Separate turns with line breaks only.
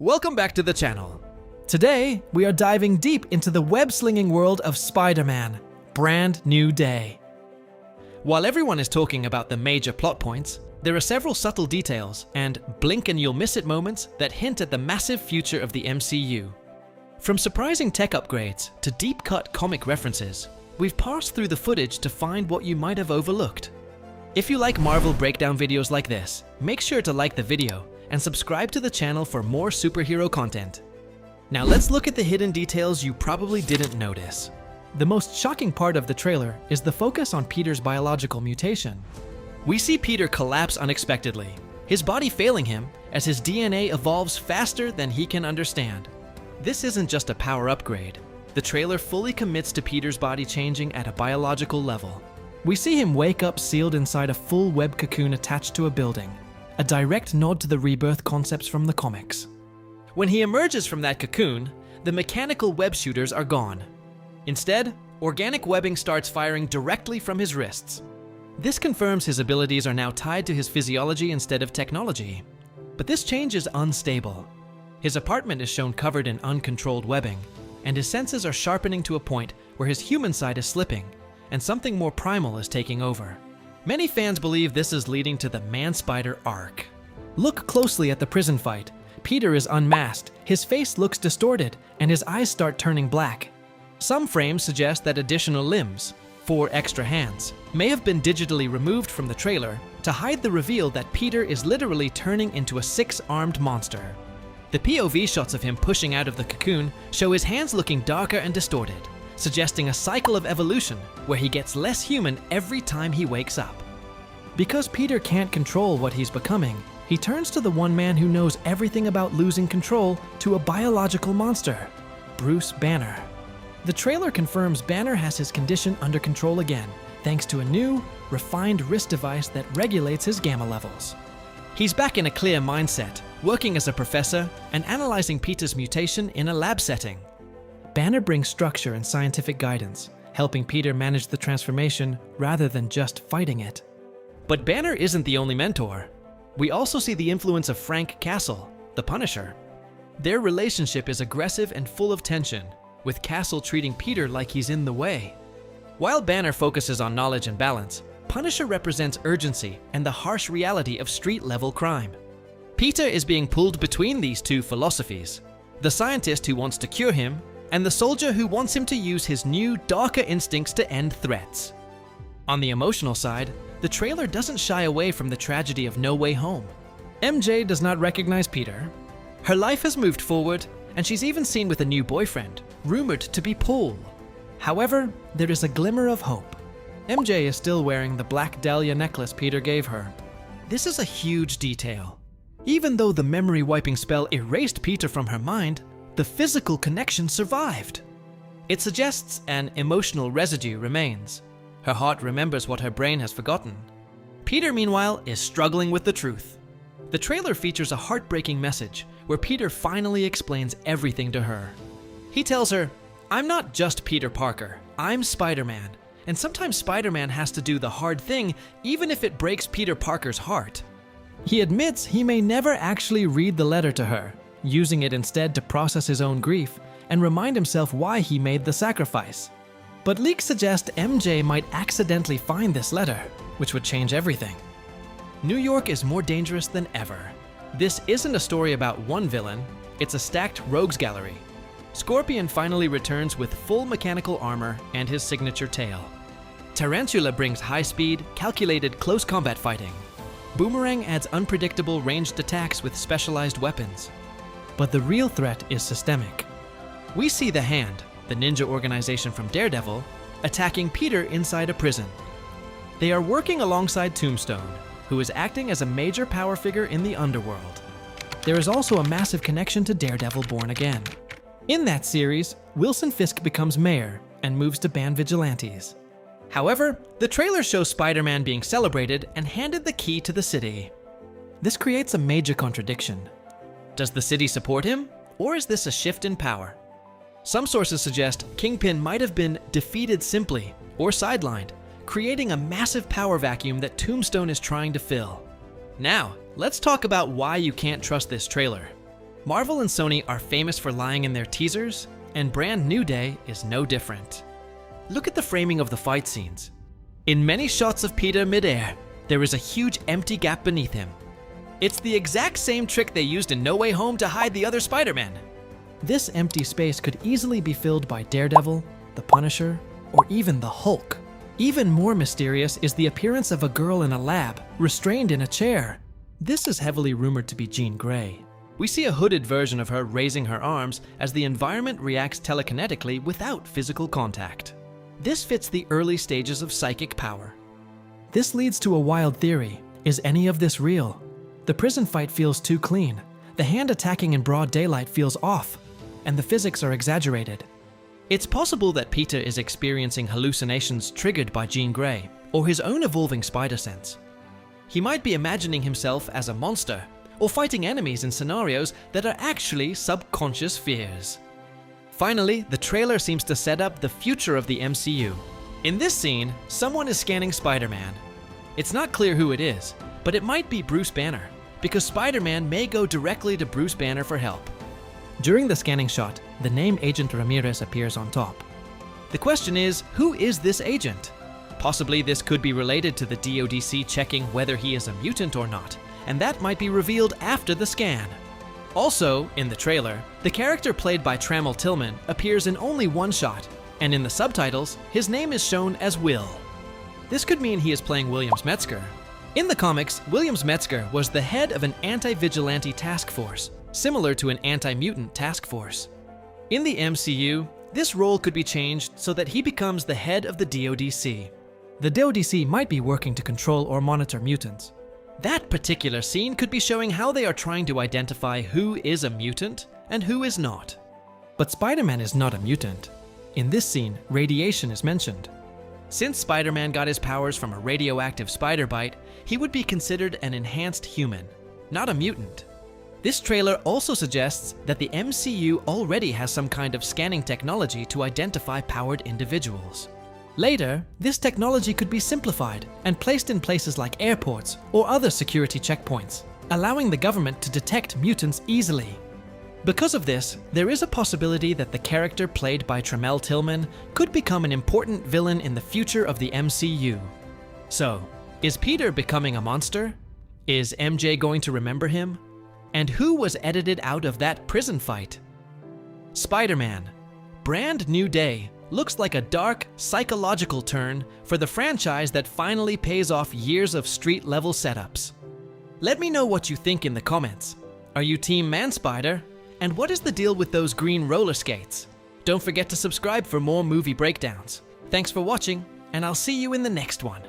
Welcome back to the channel. Today, we are diving deep into the web-slinging world of Spider-Man, Brand New Day. While everyone is talking about the major plot points, there are several subtle details and blink and you'll miss it moments that hint at the massive future of the MCU. From surprising tech upgrades to deep-cut comic references, we've parsed through the footage to find what you might have overlooked. If you like Marvel breakdown videos like this, make sure to like the video and subscribe to the channel for more superhero content. Now let's look at the hidden details you probably didn't notice. The most shocking part of the trailer is the focus on Peter's biological mutation. We see Peter collapse unexpectedly, his body failing him as his DNA evolves faster than he can understand. This isn't just a power upgrade. The trailer fully commits to Peter's body changing at a biological level. We see him wake up sealed inside a full web cocoon attached to a building, a direct nod to the rebirth concepts from the comics. When he emerges from that cocoon, the mechanical web shooters are gone. Instead, organic webbing starts firing directly from his wrists. This confirms his abilities are now tied to his physiology instead of technology. But this change is unstable. His apartment is shown covered in uncontrolled webbing, and his senses are sharpening to a point where his human side is slipping, and something more primal is taking over. Many fans believe this is leading to the Mansider arc. Look closely at the prison fight. Peter is unmasked, his face looks distorted, and his eyes start turning black. Some frames suggest that additional limbs, 4 extra hands, may have been digitally removed from the trailer to hide the reveal that Peter is literally turning into a 6-armed monster. The POV shots of him pushing out of the cocoon show his hands looking darker and distorted, suggesting a cycle of evolution where he gets less human every time he wakes up. Because Peter can't control what he's becoming, he turns to the one man who knows everything about losing control to a biological monster, Bruce Banner. The trailer confirms Banner has his condition under control again, thanks to a new, refined wrist device that regulates his gamma levels. He's back in a clear mindset, working as a professor and analyzing Peter's mutation in a lab setting. Banner brings structure and scientific guidance, helping Peter manage the transformation rather than just fighting it. But Banner isn't the only mentor. We also see the influence of Frank Castle, the Punisher. Their relationship is aggressive and full of tension, with Castle treating Peter like he's in the way. While Banner focuses on knowledge and balance, Punisher represents urgency and the harsh reality of street-level crime. Peter is being pulled between these two philosophies, the scientist who wants to cure him and the soldier who wants him to use his new, darker instincts to end threats. On the emotional side, the trailer doesn't shy away from the tragedy of No Way Home. MJ does not recognize Peter. Her life has moved forward, and she's even seen with a new boyfriend, rumored to be Paul. However, there is a glimmer of hope. MJ is still wearing the black dahlia necklace Peter gave her. This is a huge detail. Even though the memory-wiping spell erased Peter from her mind, the physical connection survived. It suggests an emotional residue remains. Her heart remembers what her brain has forgotten. Peter, meanwhile, is struggling with the truth. The trailer features a heartbreaking message where Peter finally explains everything to her. He tells her, "I'm not just Peter Parker, I'm Spider-Man, and sometimes Spider-Man has to do the hard thing even if it breaks Peter Parker's heart." He admits he may never actually read the letter to her, using it instead to process his own grief and remind himself why he made the sacrifice. But leaks suggest MJ might accidentally find this letter, which would change everything. New York is more dangerous than ever. This isn't a story about one villain, it's a stacked rogues gallery. Scorpion finally returns with full mechanical armor and his signature tail. Tarantula brings high-speed, calculated close combat fighting. Boomerang adds unpredictable ranged attacks with specialized weapons. But the real threat is systemic. We see the Hand, the ninja organization from Daredevil, attacking Peter inside a prison. They are working alongside Tombstone, who is acting as a major power figure in the underworld. There is also a massive connection to Daredevil Born Again. In that series, Wilson Fisk becomes mayor and moves to ban vigilantes. However, the trailer shows Spider-Man being celebrated and handed the key to the city. This creates a major contradiction. Does the city support him, or is this a shift in power? Some sources suggest Kingpin might have been defeated simply or sidelined, creating a massive power vacuum that Tombstone is trying to fill. Now, let's talk about why you can't trust this trailer. Marvel and Sony are famous for lying in their teasers, and Brand New Day is no different. Look at the framing of the fight scenes. In many shots of Peter midair, there is a huge empty gap beneath him. It's the exact same trick they used in No Way Home to hide the other Spider-Man. This empty space could easily be filled by Daredevil, the Punisher, or even the Hulk. Even more mysterious is the appearance of a girl in a lab, restrained in a chair. This is heavily rumored to be Gan Gray. We see a hooded version of her raising her arms as the environment reacts telekinetically without physical contact. This fits the early stages of psychic power. This leads to a wild theory. Is any of this real? The prison fight feels too clean. The hand attacking in broad daylight feels off, and the physics are exaggerated. It's possible that Peter is experiencing hallucinations triggered by Gan Gray, or his own evolving spider sense. He might be imagining himself as a monster, or fighting enemies in scenarios that are actually subconscious fears. Finally, the trailer seems to set up the future of the MCU. In this scene, someone is scanning Spider-Man. It's not clear who it is, but it might be Bruce Banner, because Spider-Man may go directly to Bruce Banner for help. During the scanning shot, the name Agent Ramirez appears on top. The question is, who is this agent? Possibly this could be related to the DODC checking whether he is a mutant or not, and that might be revealed after the scan. Also, in the trailer, the character played by Trammell Tillman appears in only one shot, and in the subtitles, his name is shown as Will. This could mean he is playing Williams Metzger. In the comics, Williams Metzger was the head of an anti-vigilante task force, similar to an anti-mutant task force. In the MCU, this role could be changed so that he becomes the head of the DODC. The DODC might be working to control or monitor mutants. That particular scene could be showing how they are trying to identify who is a mutant and who is not. But Spider-Man is not a mutant. In this scene, radiation is mentioned. Since Spider-Man got his powers from a radioactive spider bite, he would be considered an enhanced human, not a mutant. This trailer also suggests that the MCU already has some kind of scanning technology to identify powered individuals. Later, this technology could be simplified and placed in places like airports or other security checkpoints, allowing the government to detect mutants easily. Because of this, there is a possibility that the character played by Trammell Tillman could become an important villain in the future of the MCU. So, is Peter becoming a monster? Is MJ going to remember him? And who was edited out of that prison fight? Spider-Man, Brand New Day looks like a dark, psychological turn for the franchise that finally pays off years of street-level setups. Let me know what you think in the comments. Are you Team Mansider? And what is the deal with those green roller skates? Don't forget to subscribe for more movie breakdowns. Thanks for watching, and I'll see you in the next one.